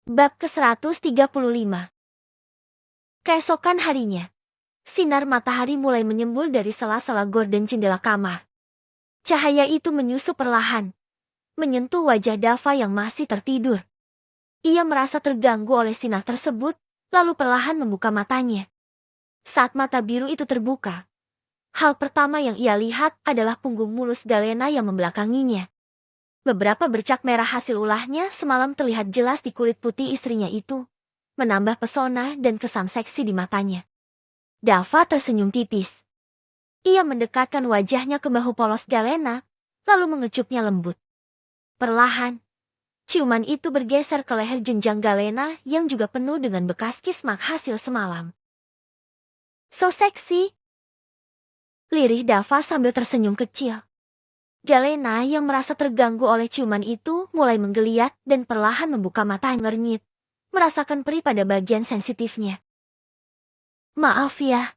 Bab ke-135. Keesokan harinya, sinar matahari mulai menyembul dari sela-sela gorden jendela kamar. Cahaya itu menyusup perlahan, menyentuh wajah Dava yang masih tertidur. Ia merasa terganggu oleh sinar tersebut, lalu perlahan membuka matanya. Saat mata biru itu terbuka, hal pertama yang ia lihat adalah punggung mulus Galena yang membelakanginya. Beberapa bercak merah hasil ulahnya semalam terlihat jelas di kulit putih istrinya itu, menambah pesona dan kesan seksi di matanya. Dava tersenyum tipis. Ia mendekatkan wajahnya ke bahu polos Galena, lalu mengecupnya lembut. Perlahan, ciuman itu bergeser ke leher jenjang Galena yang juga penuh dengan bekas kismak hasil semalam. So seksi, lirih Dava sambil tersenyum kecil. Galena yang merasa terganggu oleh ciuman itu mulai menggeliat dan perlahan membuka mata yang ngernyit, merasakan perih pada bagian sensitifnya. Maaf ya,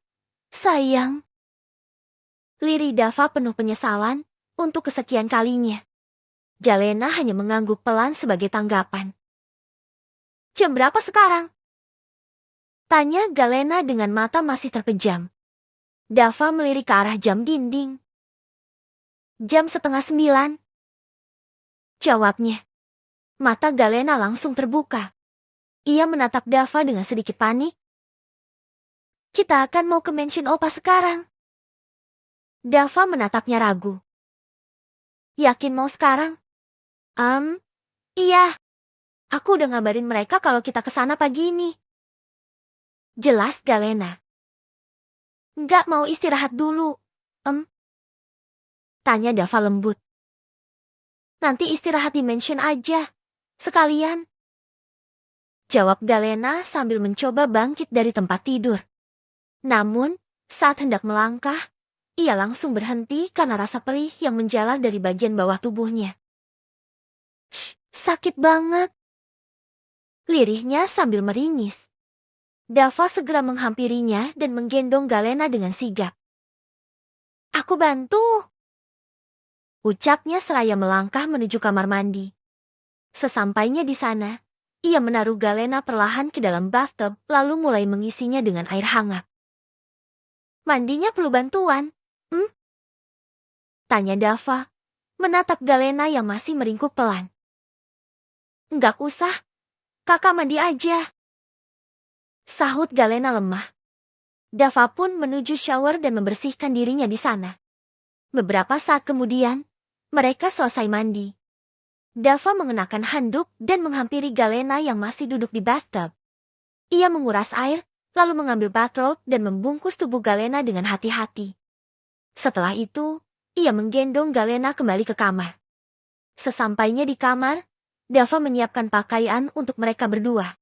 sayang. Lirih Dava penuh penyesalan untuk kesekian kalinya. Galena hanya mengangguk pelan sebagai tanggapan. Jam berapa sekarang? Tanya Galena dengan mata masih terpejam. Dava melirik ke arah jam dinding. Jam 8:30. Jawabnya. Mata Galena langsung terbuka. Ia menatap Dava dengan sedikit panik. Kita akan mau ke mansion Opa sekarang. Dava menatapnya ragu. Yakin mau sekarang? Iya. Aku udah ngabarin mereka kalau kita ke sana pagi ini. Jelas Galena. Nggak mau istirahat dulu. Tanya Dava lembut. Nanti istirahat di mansion aja. Sekalian. Jawab Galena sambil mencoba bangkit dari tempat tidur. Namun, saat hendak melangkah, ia langsung berhenti karena rasa perih yang menjalar dari bagian bawah tubuhnya. Shh, sakit banget. Lirihnya sambil meringis. Dava segera menghampirinya dan menggendong Galena dengan sigap. Aku bantu. Ucapnya seraya melangkah menuju kamar mandi. Sesampainya di sana, ia menaruh Galena perlahan ke dalam bathtub lalu mulai mengisinya dengan air hangat. Mandinya perlu bantuan, Tanya Dava, menatap Galena yang masih meringkuk pelan. Enggak usah, kakak mandi aja. Sahut Galena lemah. Dava pun menuju shower dan membersihkan dirinya di sana. Beberapa saat kemudian, mereka selesai mandi. Dava mengenakan handuk dan menghampiri Galena yang masih duduk di bathtub. Ia menguras air, lalu mengambil bathrobe dan membungkus tubuh Galena dengan hati-hati. Setelah itu, ia menggendong Galena kembali ke kamar. Sesampainya di kamar, Dava menyiapkan pakaian untuk mereka berdua.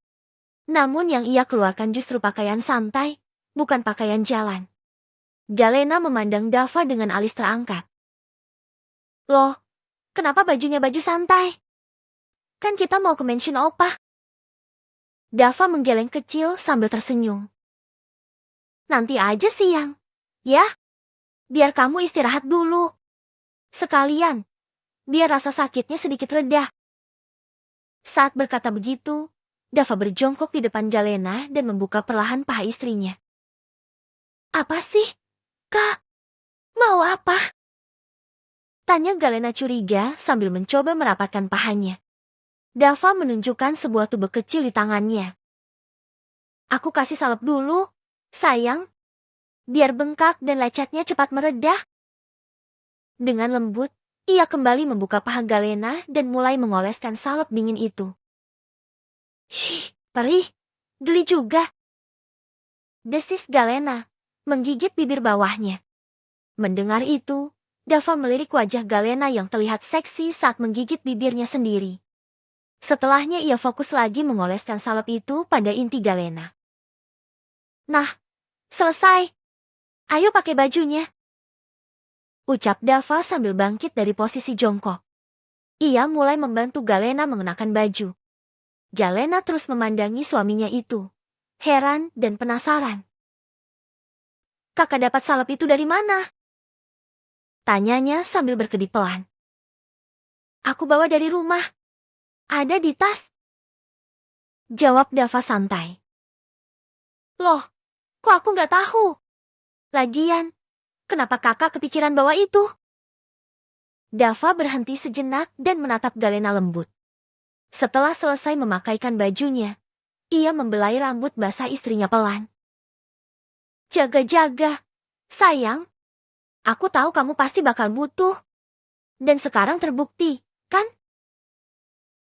Namun yang ia keluarkan justru pakaian santai, bukan pakaian jalan. Galena memandang Dava dengan alis terangkat. Loh, kenapa bajunya baju santai? Kan kita mau ke mansion Opa. Dava menggeleng kecil sambil tersenyum. Nanti aja siang, ya? Biar kamu istirahat dulu. Sekalian, biar rasa sakitnya sedikit reda. Saat berkata begitu, Dava berjongkok di depan Galena dan membuka perlahan paha istrinya. Apa sih, Kak? Mau apa? Tanya Galena curiga sambil mencoba merapatkan pahanya. Dava menunjukkan sebuah tube kecil di tangannya. Aku kasih salep dulu, sayang. Biar bengkak dan lecetnya cepat meredah. Dengan lembut, ia kembali membuka paha Galena dan mulai mengoleskan salep dingin itu. Shh, perih. Geli juga. Desis Galena, menggigit bibir bawahnya. Mendengar itu, Dava melirik wajah Galena yang terlihat seksi saat menggigit bibirnya sendiri. Setelahnya ia fokus lagi mengoleskan salep itu pada inti Galena. Nah, selesai. Ayo pakai bajunya. Ucap Dava sambil bangkit dari posisi jongkok. Ia mulai membantu Galena mengenakan baju. Galena terus memandangi suaminya itu, heran dan penasaran. Kakak dapat salep itu dari mana? Tanyanya sambil berkedip pelan. Aku bawa dari rumah. Ada di tas. Jawab Dava santai. Loh, kok aku nggak tahu? Lagian, kenapa kakak kepikiran bawa itu? Dava berhenti sejenak dan menatap Galena lembut. Setelah selesai memakaikan bajunya, ia membelai rambut basah istrinya pelan. Jaga-jaga, sayang. Aku tahu kamu pasti bakal butuh. Dan sekarang terbukti, kan?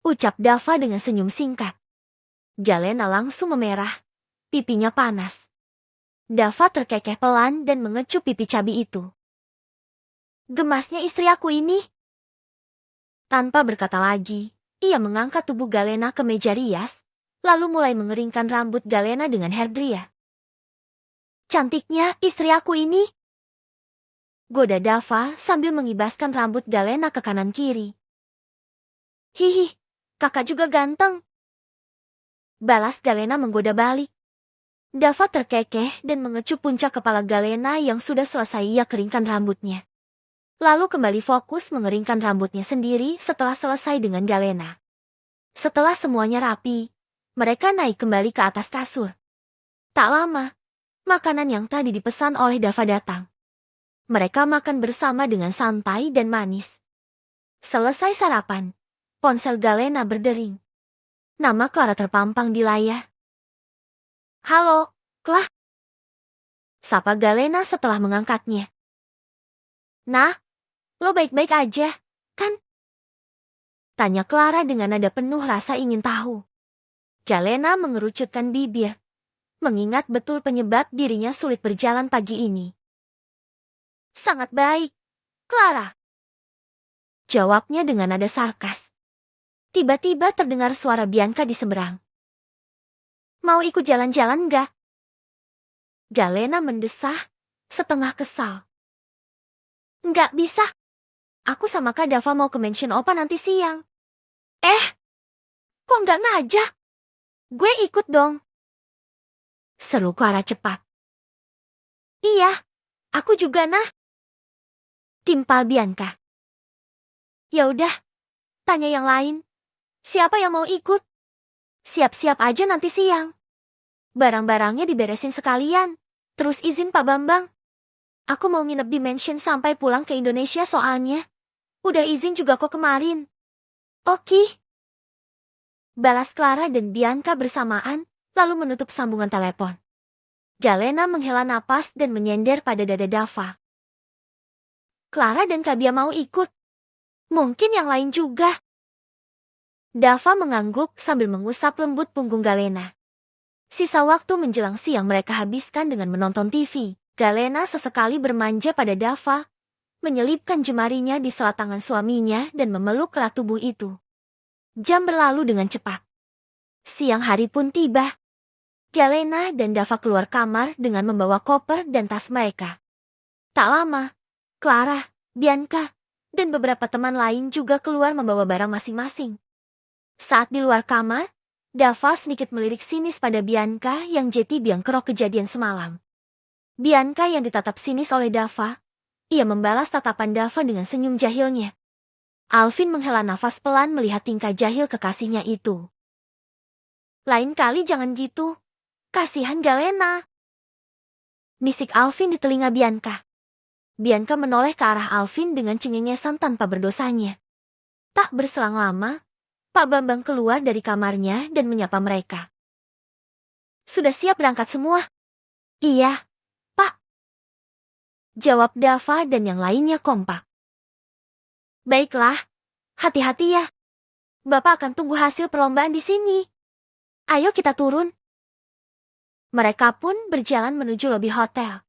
Ucap Dava dengan senyum singkat. Galena langsung memerah, pipinya panas. Dava terkekeh pelan dan mengecup pipi cabi itu. Gemasnya istri aku ini. Tanpa berkata lagi, ia mengangkat tubuh Galena ke meja rias, lalu mulai mengeringkan rambut Galena dengan hairdryer. Cantiknya istri aku ini. Goda Dava sambil mengibaskan rambut Galena ke kanan kiri. Hihi, kakak juga ganteng. Balas Galena menggoda balik. Dava terkekeh dan mengecup puncak kepala Galena yang sudah selesai ia keringkan rambutnya. Lalu kembali fokus mengeringkan rambutnya sendiri setelah selesai dengan Galena. Setelah semuanya rapi, mereka naik kembali ke atas kasur. Tak lama, makanan yang tadi dipesan oleh Dava datang. Mereka makan bersama dengan santai dan manis. Selesai sarapan, ponsel Galena berdering. Nama Clara terpampang di layar. Halo, Clara. Sapa Galena setelah mengangkatnya. Nah, lo baik-baik aja, kan? Tanya Clara dengan nada penuh rasa ingin tahu. Galena mengerucutkan bibir, mengingat betul penyebab dirinya sulit berjalan pagi ini. Sangat baik, Clara. Jawabnya dengan nada sarkas. Tiba-tiba terdengar suara Bianca di seberang. Mau ikut jalan-jalan nggak? Galena mendesah, setengah kesal. Nggak bisa. Aku sama Kak Dava mau ke mansion Opa nanti siang. Kok nggak ngajak? Gue ikut dong. Seru Clara cepat. Iya, aku juga nah. Timpal Bianca. Ya udah, tanya yang lain. Siapa yang mau ikut? Siap-siap aja nanti siang. Barang-barangnya diberesin sekalian. Terus izin Pak Bambang. Aku mau nginep di mansion sampai pulang ke Indonesia soalnya. Udah izin juga kok kemarin. Oke. Balas Clara dan Bianca bersamaan, lalu menutup sambungan telepon. Galena menghela napas dan menyender pada dada Dava. Clara dan Kabia mau ikut. Mungkin yang lain juga. Dava mengangguk sambil mengusap lembut punggung Galena. Sisa waktu menjelang siang mereka habiskan dengan menonton TV. Galena sesekali bermanja pada Dava, menyelipkan jemarinya di sela tangan suaminya dan memeluk erat tubuh itu. Jam berlalu dengan cepat. Siang hari pun tiba. Galena dan Dava keluar kamar dengan membawa koper dan tas mereka. Tak lama, Clara, Bianca, dan beberapa teman lain juga keluar membawa barang masing-masing. Saat di luar kamar, Dava sedikit melirik sinis pada Bianca yang jeti biang kerok kejadian semalam. Bianca yang ditatap sinis oleh Dava, ia membalas tatapan Dava dengan senyum jahilnya. Alvin menghela nafas pelan melihat tingkah jahil kekasihnya itu. Lain kali jangan gitu, kasihan Galena. Bisik Alvin di telinga Bianca. Bianca menoleh ke arah Alvin dengan cengengesan tanpa berdosanya. Tak berselang lama, Pak Bambang keluar dari kamarnya dan menyapa mereka. Sudah siap berangkat semua? Iya, Pak. Jawab Dava dan yang lainnya kompak. Baiklah, hati-hati ya. Bapak akan tunggu hasil perlombaan di sini. Ayo kita turun. Mereka pun berjalan menuju lobi hotel.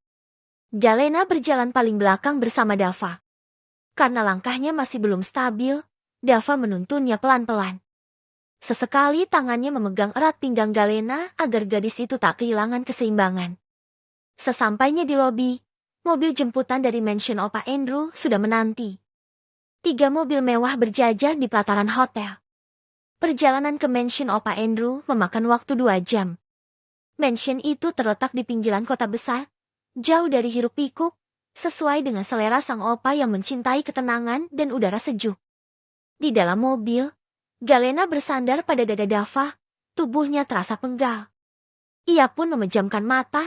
Galena berjalan paling belakang bersama Dava. Karena langkahnya masih belum stabil, Dava menuntunnya pelan-pelan. Sesekali tangannya memegang erat pinggang Galena agar gadis itu tak kehilangan keseimbangan. Sesampainya di lobi, mobil jemputan dari mansion Opa Andrew sudah menanti. 3 mobil mewah berjajar di pelataran hotel. Perjalanan ke mansion Opa Andrew memakan waktu 2 jam. Mansion itu terletak di pinggiran kota besar, jauh dari hiruk pikuk, sesuai dengan selera sang opa yang mencintai ketenangan dan udara sejuk. Di dalam mobil, Galena bersandar pada dada Dava, Tubuhnya terasa penggal. Ia pun memejamkan mata,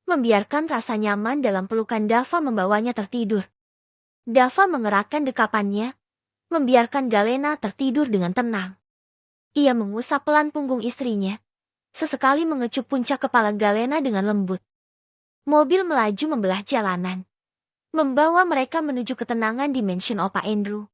membiarkan rasa nyaman dalam pelukan Dava membawanya tertidur. Dava mengerahkan dekapannya, membiarkan Galena tertidur dengan tenang. Ia mengusap pelan punggung istrinya, sesekali mengecup puncak kepala Galena dengan lembut. Mobil melaju membelah jalanan, membawa mereka menuju ketenangan di mansion Opa Andrew.